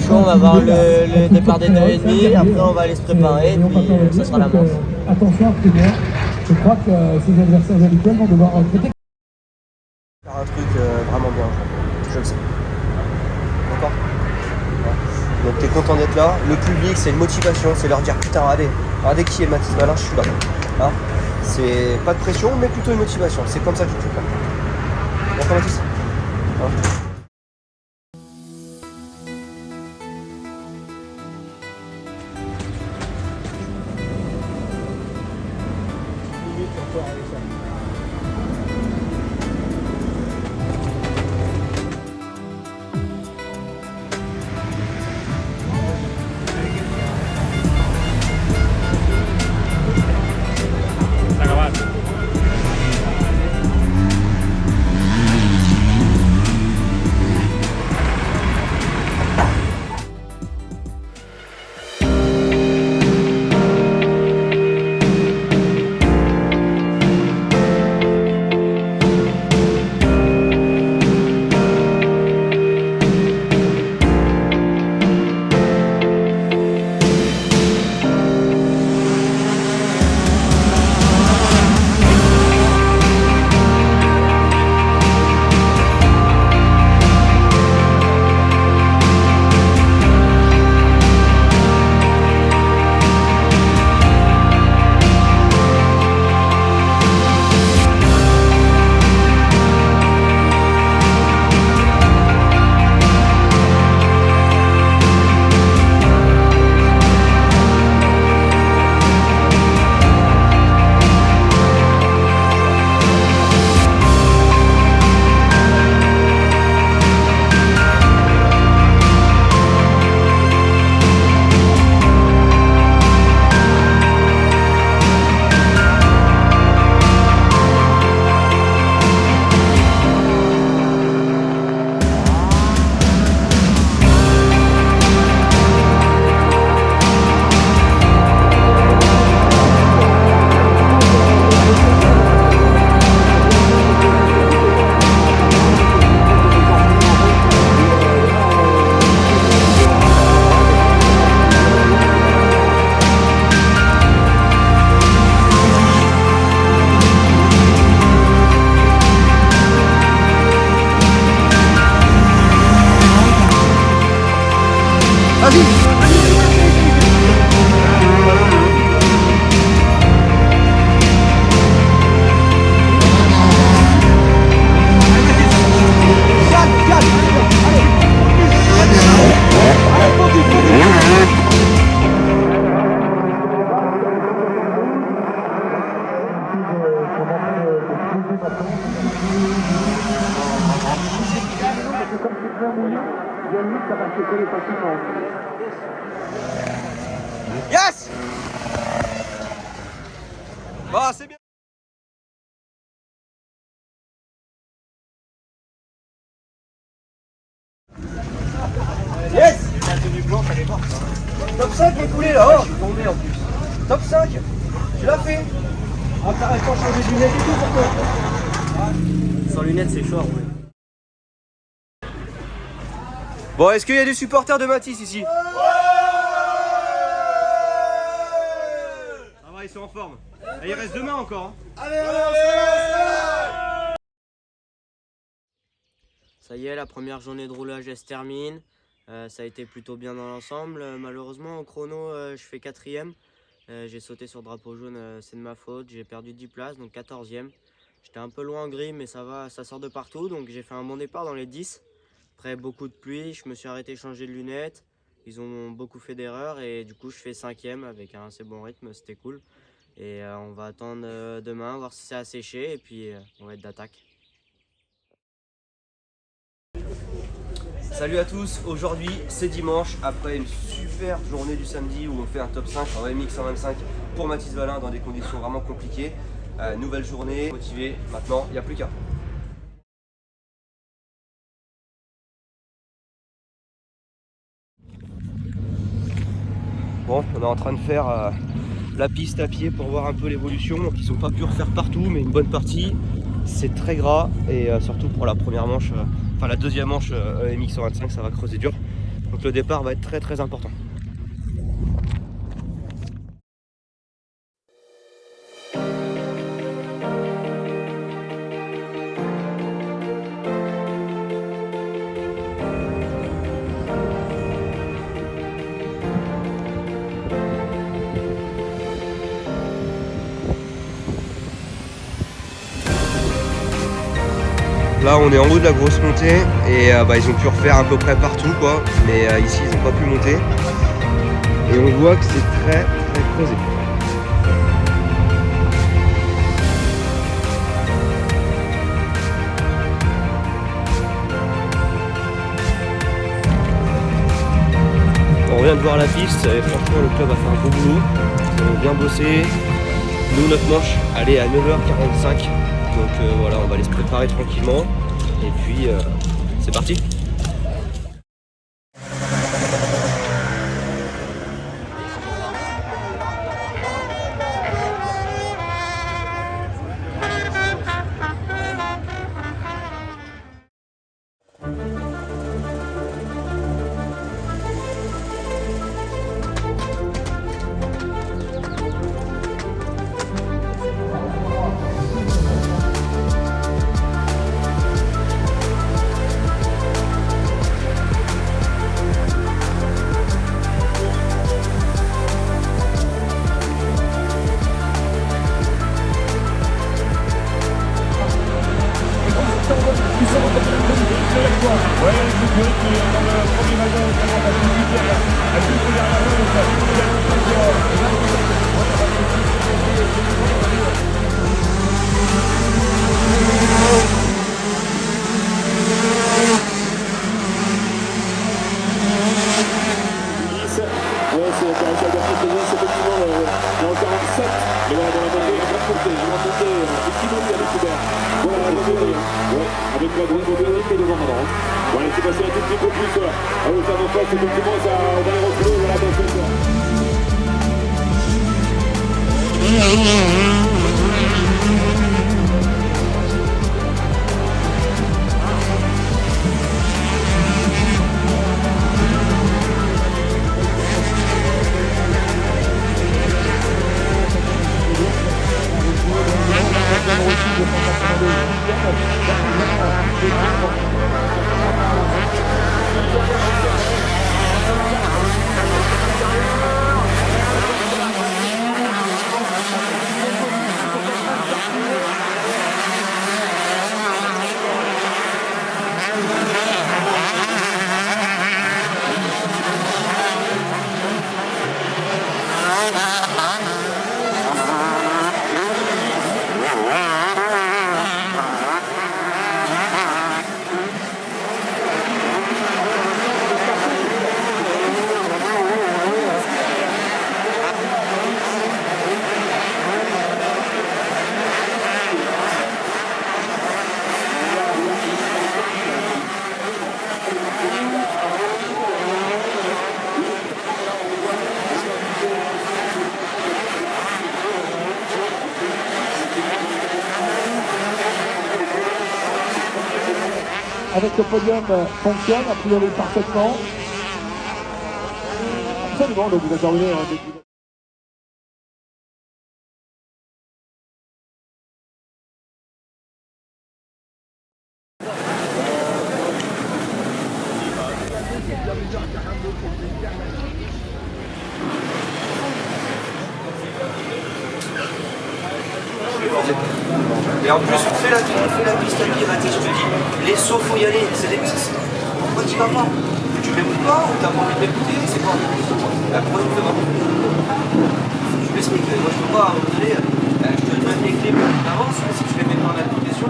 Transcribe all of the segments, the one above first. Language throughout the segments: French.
chaud, on va voir le départ des 2h30, après on va aller se préparer, et puis ça sera la manche. Attention à Primaire, je crois que ces adversaires habituels vont devoir traiter. Faire un truc vraiment bien, je le sais. D'accord. Donc t'es content d'être là, le public c'est une motivation, c'est leur dire putain regardez qui est Mathis Valin, je suis là. Hein, c'est pas de pression mais plutôt une motivation, c'est comme ça que je fais. D'accord Mathis hein. Yes! Bah c'est bien. Yes! Top 5 est coulé là, oh, je suis tombé en plus. Top 5, tu l'as fait. Ah, t'arrêtes pas de changer de lunettes et tout pour toi. Sans lunettes c'est chaud à rouler. Bon, est-ce qu'il y a des supporters de Mathis ici? Ça va, ils sont en forme. Et il reste demain encore. Hein. Allez, on sera là. Ça y est, la première journée de roulage elle se termine. Ça a été plutôt bien dans l'ensemble. Malheureusement au chrono je fais 4ème. J'ai sauté sur drapeau jaune, c'est de ma faute. J'ai perdu 10 places, donc 14ème. J'étais un peu loin en gris mais ça va, ça sort de partout. Donc j'ai fait un bon départ dans les 10. Après beaucoup de pluie, je me suis arrêté changer de lunettes. Ils ont beaucoup fait d'erreurs et du coup je fais 5ème avec un assez bon rythme, c'était cool. Et on va attendre demain, voir si ça a séché et puis on va être d'attaque. Salut à tous, aujourd'hui c'est dimanche, après une super journée du samedi où on fait un top 5 en MX 125 pour Mathis Valin dans des conditions vraiment compliquées. Nouvelle journée, motivé, maintenant il n'y a plus qu'à. Bon, on est en train de faire la piste à pied pour voir un peu l'évolution, donc ils n'ont pas pu refaire partout mais une bonne partie. C'est très gras et surtout pour la première manche, enfin la deuxième manche MX 125 ça va creuser dur. Donc Donc le départ va être très très important. Là on est en haut de la grosse montée et ils ont pu refaire à peu près partout quoi, mais ici ils n'ont pas pu monter et on voit que c'est très très creusé. On vient de voir la piste et franchement le club a fait un beau boulot, ils ont bien bossé. Nous notre manche elle est à 9h45. Donc voilà, on va aller se préparer tranquillement et puis c'est parti. Avec la grande mobilité devant maintenant. Voilà, c'est passé un tout petit peu plus à hauteur d'en face, effectivement, ça, on va les retrouver, voilà, dans ce sens. Avec le podium fonctionne a priori parfaitement. Absolument, donc vous êtes terminé. Et en plus, on fait la piste à pied, Mathis, je te dis. Les sauts, faut y aller. C'est des petits. Pourquoi tu vas pas? Tu m'écoutes pas ou t'as pas envie de m'écouter? C'est quoi? Pourquoi tu me demandes? Je m'explique. Moi, je peux pas, à un moment donné, je te donne les clés pour avance. Si tu les mets pas en application,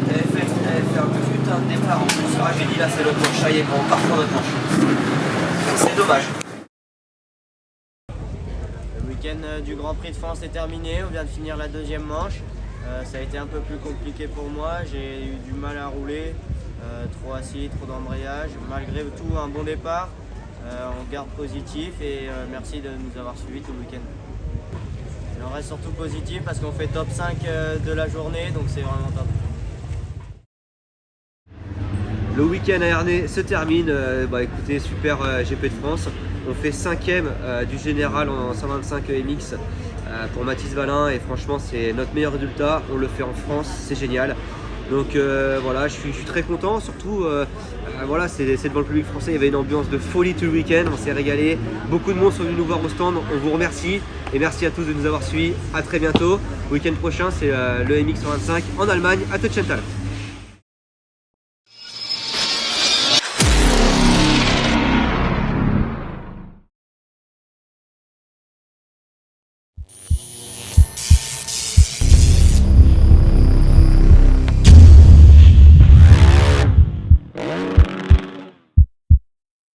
t'avais fait un putain de départ en plus. Ah, j'ai dit là, c'est l'autre manche. Ça y est, on part sur notre manche. C'est dommage. Le week-end du Grand Prix de France est terminé. On vient de finir la deuxième manche. Ça a été un peu plus compliqué pour moi, j'ai eu du mal à rouler, trop assis, trop d'embrayage. Malgré tout, un bon départ, on garde positif et merci de nous avoir suivis tout le week-end. On reste surtout positif parce qu'on fait top 5 de la journée, donc c'est vraiment top. Le week-end à Ernée se termine. Écoutez, super GP de France. On fait 5e du général en 125 MX pour Mathis Valin et franchement c'est notre meilleur résultat. On le fait en France, c'est génial. Donc voilà, je suis très content. Surtout, voilà, c'est devant le public français. Il y avait une ambiance de folie tout le week-end. On s'est régalé. Beaucoup de monde sont venus nous voir au stand. On vous remercie et merci à tous de nous avoir suivis. À très bientôt. Week-end prochain, c'est le MX 125 en Allemagne à Tuchenthal.